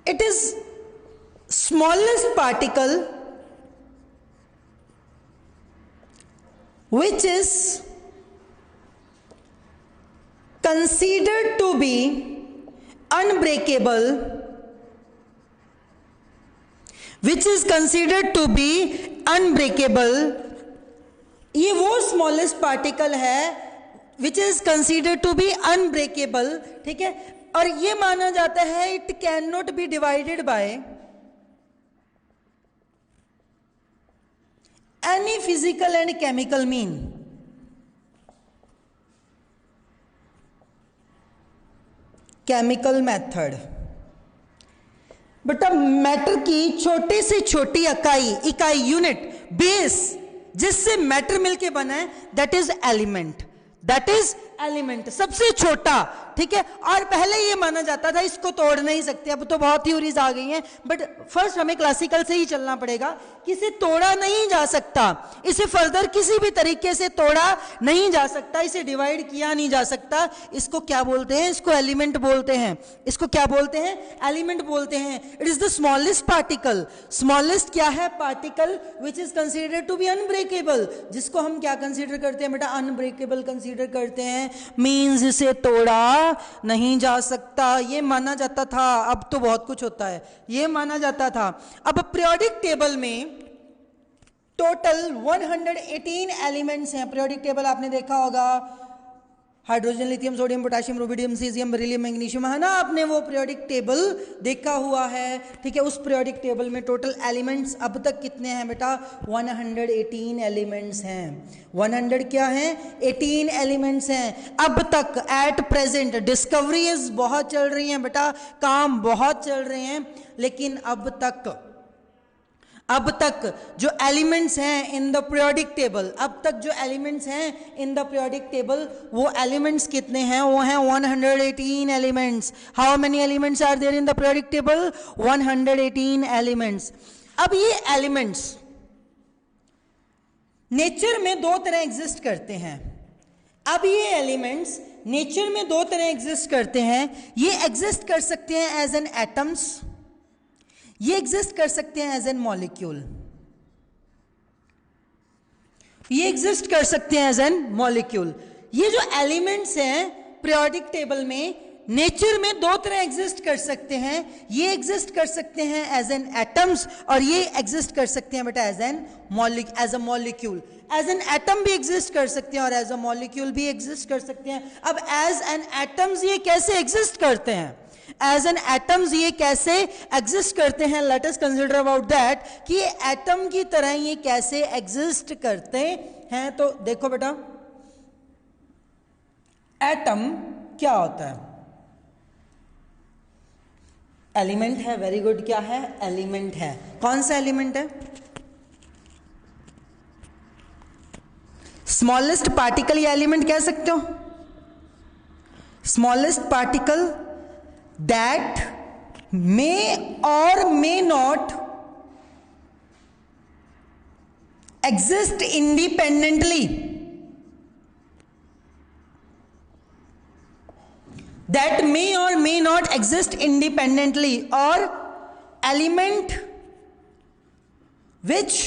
it is smallest particle which is considered to be unbreakable, which is considered to be unbreakable, ये वो smallest particle है which is considered to be unbreakable, ठीक है, और ये माना जाता है it can not be divided by any physical and chemical mean. Chemical method, बेटा मैटर की छोटे से छोटी इकाई यूनिट बेस जिससे मैटर मिलके बना है दैट इज एलिमेंट, सबसे छोटा, ठीक है। और पहले ये माना जाता था इसको तोड़ नहीं सकते, अब तो बहुत थ्योरीज आ गई हैं, बट फर्स्ट हमें क्लासिकल से ही चलना पड़ेगा कि इसे तोड़ा नहीं जा सकता, इसे फर्दर किसी भी तरीके से तोड़ा नहीं जा सकता, इसे डिवाइड किया नहीं जा सकता। इसको क्या बोलते हैं? इसको एलिमेंट बोलते हैं। इसको क्या बोलते हैं? एलिमेंट बोलते हैं। It is the smallest particle. Smallest क्या है? Particle which is considered to be unbreakable, जिसको हम क्या कंसिडर करते हैं बेटा? अनब्रेकेबल कंसिडर करते हैं, मीन्स इसे तोड़ा नहीं जा सकता, ये माना जाता था। अब तो बहुत कुछ होता है, ये माना जाता था। अब पीरियोडिक टेबल में टोटल 118 एलिमेंट्स हैं। पीरियोडिक टेबल आपने देखा होगा, hydrogen, lithium, sodium, potassium, rubidium, caesium, beryllium, magnesium, है ना, आपने वो पीरियोडिक टेबल देखा हुआ है, ठीक है। उस पीरियोडिक टेबल में टोटल एलिमेंट्स अब तक कितने हैं बेटा? 118 एलिमेंट्स हैं। 100 क्या हैं? 18 एलिमेंट्स हैं अब तक एट प्रेजेंट। डिस्कवरीज बहुत चल रही हैं बेटा, काम बहुत चल रहे हैं, लेकिन अब तक जो एलिमेंट्स हैं इन द पीरियोडिक टेबल, अब तक जो एलिमेंट्स हैं इन द पीरियोडिक टेबल, वो एलिमेंट्स कितने हैं? वो हैं 118 elements. How many elements are there in the periodic table? 118 elements. अब ये एलिमेंट्स नेचर में दो तरह एग्जिस्ट करते हैं। अब ये एलिमेंट्स नेचर में दो तरह एग्जिस्ट करते हैं। ये एग्जिस्ट कर सकते हैं एज एन एटम्स, ये एग्जिस्ट कर सकते हैं एज एन मॉलिक्यूल, ये एग्जिस्ट कर सकते हैं एज एन मॉलिक्यूल। ये जो एलिमेंट्स हैं पीरियोडिक टेबल में नेचर में दो तरह एग्जिस्ट कर सकते हैं। ये एग्जिस्ट कर सकते हैं एज एन एटम्स, और ये एग्जिस्ट कर सकते हैं बेटा as a molecule. As an atom भी एग्जिस्ट कर सकते हैं और एज अ मॉलिक्यूल भी एग्जिस्ट कर सकते हैं। अब एज एन एटम्स ये कैसे एग्जिस्ट करते हैं? एज एन एटम्स ये कैसे एग्जिस्ट करते हैं? Let us consider about that कि ये एटम की तरह ये कैसे एग्जिस्ट करते हैं। तो देखो बेटा, एटम क्या होता है? एलिमेंट है। वेरी गुड, क्या है? एलिमेंट है। कौन सा एलिमेंट है? स्मॉलेस्ट पार्टिकल या एलिमेंट कह सकते हो। Smallest particle that may or may not exist independently, that may or may not exist independently, or element which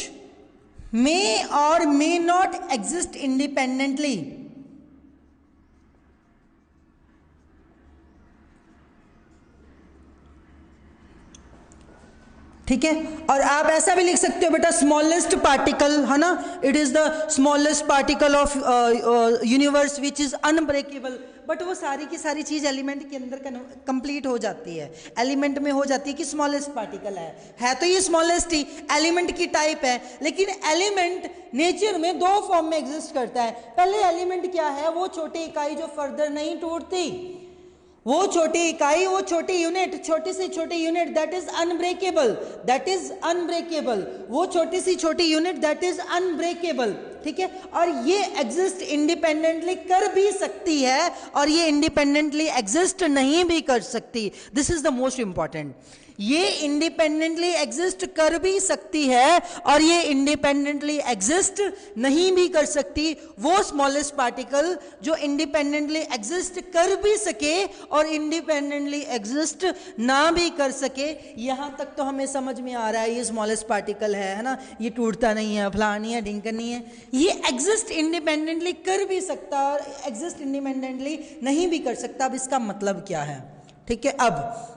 may or may not exist independently। ठीक है, और आप ऐसा भी लिख सकते हो बेटा स्मॉलेस्ट पार्टिकल, है ना, it is the smallest particle of universe which is unbreakable. But वो सारी की सारी चीज एलिमेंट के अंदर कंप्लीट हो जाती है, एलिमेंट में हो जाती है कि स्मॉलेस्ट पार्टिकल है तो ये स्मॉलेस्ट ही एलिमेंट की टाइप है। लेकिन एलिमेंट नेचर में दो फॉर्म में एग्जिस्ट करता है। पहले एलिमेंट क्या है? वो छोटी इकाई जो फर्दर नहीं टूटती, वो छोटी इकाई, वो छोटी यूनिट, छोटी से छोटी यूनिट दैट इज अनब्रेकेबल, वो छोटी सी छोटी यूनिट दैट इज अनब्रेकेबल। ठीक है, और ये एग्जिस्ट इंडिपेंडेंटली कर भी सकती है और ये इंडिपेंडेंटली एग्जिस्ट नहीं भी कर सकती। This is the most important. ये इंडिपेंडेंटली एग्जिस्ट कर भी सकती है और ये इंडिपेंडेंटली एग्जिस्ट नहीं भी कर सकती। वो स्मॉलेस्ट पार्टिकल जो इंडिपेंडेंटली एग्जिस्ट कर भी सके और इंडिपेंडेंटली एग्जिस्ट ना भी कर सके, यहां तक तो हमें समझ में आ रहा है ये स्मॉलेस्ट पार्टिकल है ना, ये टूटता नहीं है, फलानी है, ढिंकनी है, ये एग्जिस्ट इंडिपेंडेंटली कर भी सकता और एग्जिस्ट इंडिपेंडेंटली नहीं भी कर सकता। अब इसका मतलब क्या है? ठीक है, अब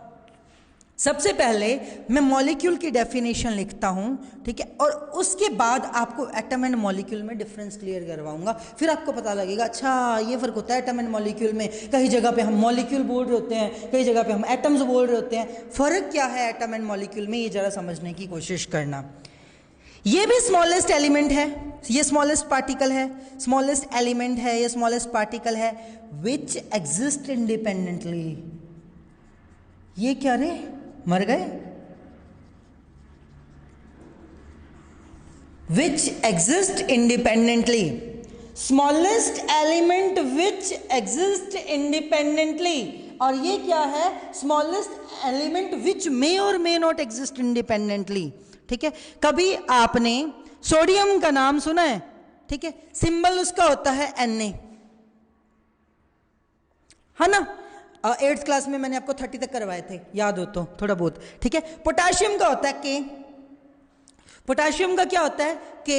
सबसे पहले मैं मॉलिक्यूल की डेफिनेशन लिखता हूं, ठीक है, और उसके बाद आपको एटम एंड मॉलिक्यूल में डिफरेंस क्लियर करवाऊंगा, फिर आपको पता लगेगा अच्छा ये फर्क होता है एटम एंड मॉलिक्यूल में, कई जगह पे हम मॉलिक्यूल बोल रहे होते हैं, कई जगह पे हम एटम्स बोल रहे होते हैं, फर्क क्या है एटम एंड मॉलिक्यूल में, ये जरा समझने की कोशिश करना। ये भी स्मॉलेस्ट एलिमेंट है, ये स्मॉलेस्ट पार्टिकल है, स्मॉलेस्ट एलिमेंट है, ये स्मॉलेस्ट पार्टिकल है, विच एग्जिस्ट इंडिपेंडेंटली। ये क्या रे, मर गए? Which exist independently, smallest element which exist independently. और ये क्या है? स्मॉलेस्ट एलिमेंट विच मे और मे नॉट एग्जिस्ट इंडिपेंडेंटली। ठीक है, कभी आपने सोडियम का नाम सुना है? ठीक है, सिंबल उसका होता है Na, है ना? 8th क्लास में मैंने आपको 30 तक करवाए थे, याद हो तो थोड़ा बहुत। ठीक है, पोटाशियम का होता है K, पोटाशियम का क्या होता है K,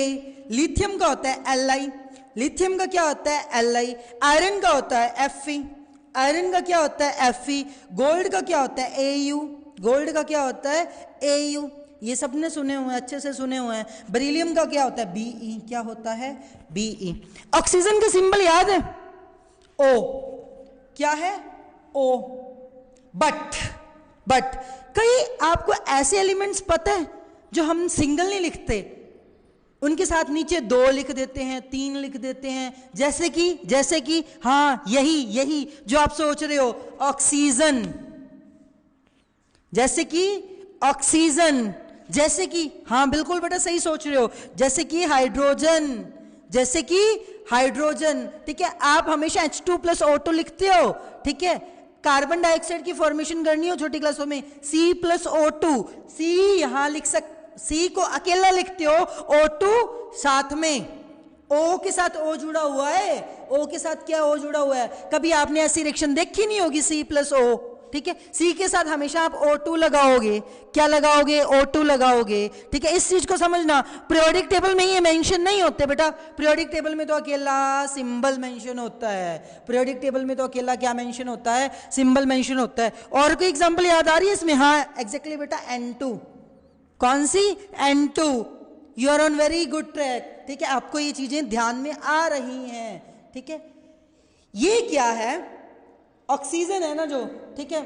लिथियम का होता है Li, लिथियम का क्या होता है Li, आयरन का होता है Fe, आयरन का क्या होता है Fe, गोल्ड का क्या होता है Au, गोल्ड का क्या होता है Au, ये सबने सुने हुए हैं, अच्छे से सुने हुए हैं। बेरिलियम का क्या होता है Be, क्या होता है Be। ऑक्सीजन का सिंबल याद है O, क्या है O। बट कई आपको ऐसे एलिमेंट्स पता है जो हम सिंगल नहीं लिखते, उनके साथ नीचे 2 लिख देते हैं, 3 लिख देते हैं, जैसे कि हाँ यही जो आप सोच रहे हो, ऑक्सीजन, जैसे कि ऑक्सीजन, जैसे कि हाँ बिल्कुल बेटा सही सोच रहे हो, जैसे कि हाइड्रोजन, जैसे कि हाइड्रोजन। ठीक है, आप हमेशा H2+O2 लिखते हो। ठीक है, कार्बन डाइऑक्साइड की फॉर्मेशन करनी हो छोटी क्लासों में C+O2, C यहां लिख C को अकेला लिखते हो, O2 साथ में, O के साथ O जुड़ा हुआ है, O के साथ क्या O जुड़ा हुआ है? कभी आपने ऐसी रिएक्शन देखी नहीं होगी C+O। ठीक है, C के साथ हमेशा आप O2 लगाओगे, क्या लगाओगे? O2 लगाओगे। ठीक है, इस चीज को समझना। पीरियोडिक टेबल में ये मेंशन नहीं होते बेटा, पीरियोडिक टेबल में तो अकेला सिंबल मेंशन होता है, पीरियोडिक टेबल में तो अकेला क्या मेंशन होता है? सिंबल मेंशन होता है। और कोई एग्जांपल याद आ रही है इसमें? हाँ एग्जैक्टली बेटा, N2। कौन सी? N2। You are on very good track. ठीक है, आपको ये चीजें ध्यान में आ रही हैं। ठीक है, ये क्या है? ऑक्सीजन है ना जो, ठीक है,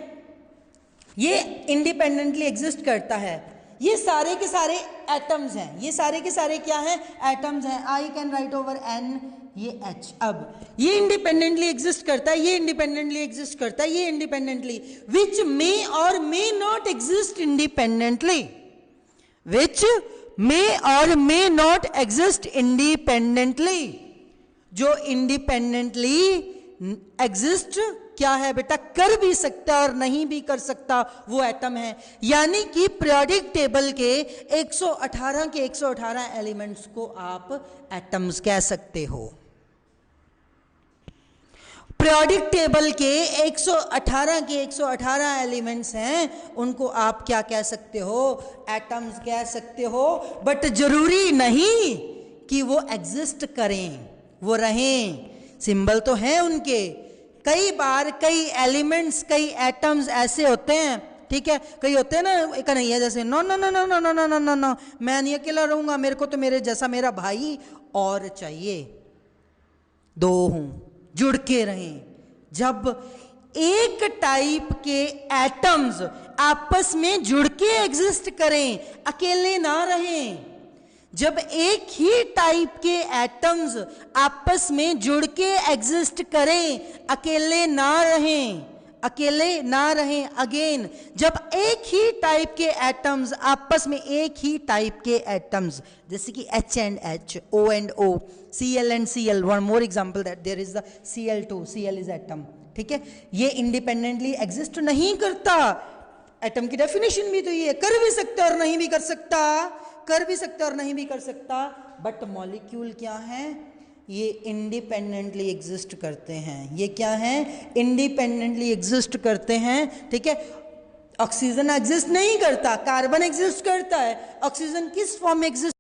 ये इंडिपेंडेंटली एग्जिस्ट करता है। ये सारे के सारे एटम्स हैं, ये सारे के सारे क्या हैं? एटम्स हैं। I can write over N, ये H। अब ये इंडिपेंडेंटली एग्जिस्ट करता है, ये इंडिपेंडेंटली एग्जिस्ट करता है, ये इंडिपेंडेंटली, विच मे और मे नॉट एग्जिस्ट इंडिपेंडेंटली, विच मे और मे नॉट एग्जिस्ट इंडिपेंडेंटली। जो इंडिपेंडेंटली एग्जिस्ट क्या है बेटा? कर भी सकता और नहीं भी कर सकता, वो एटम है। यानी कि पीरियोडिक टेबल के 118 के 118 एलिमेंट्स को आप एटम्स कह सकते हो। पीरियोडिक टेबल के 118 के 118 एलिमेंट्स हैं, उनको आप क्या कह सकते हो? एटम्स कह सकते हो। बट जरूरी नहीं कि वो एग्जिस्ट करें, वो रहें, सिंबल तो हैं उनके। कई बार कई एलिमेंट्स, कई एटम्स ऐसे होते हैं, ठीक है, कई होते हैं ना, एक नहीं है जैसे no no no no no no no no no, मैं नहीं अकेला रहूंगा, मेरे को तो मेरे जैसा मेरा भाई और चाहिए, 2 हूं, जुड़ के रहें। जब एक टाइप के एटम्स आपस में जुड़ के एग्जिस्ट करें, अकेले ना रहें, जब एक ही टाइप के एटम्स आपस में जुड़ के एग्जिस्ट करें, अकेले ना रहें, अकेले ना रहें। अगेन, जब एक ही टाइप के एटम्स आपस में, एक ही टाइप के एटम्स, जैसे कि H and H, O and O, Cl and Cl, one more example that there is the Cl2, Cl is atom, ठीक है, ये इंडिपेंडेंटली एग्जिस्ट नहीं करता। एटम की डेफिनेशन भी तो ये कर भी सकता और नहीं भी कर सकता, कर भी सकता और नहीं भी कर सकता। बट मॉलिक्यूल क्या है? ये इंडिपेंडेंटली एग्जिस्ट करते हैं। ये क्या है? इंडिपेंडेंटली एग्जिस्ट करते हैं, ठीक है। ऑक्सीजन एग्जिस्ट नहीं करता, कार्बन एग्जिस्ट करता है। ऑक्सीजन किस फॉर्म में एग्जिस्ट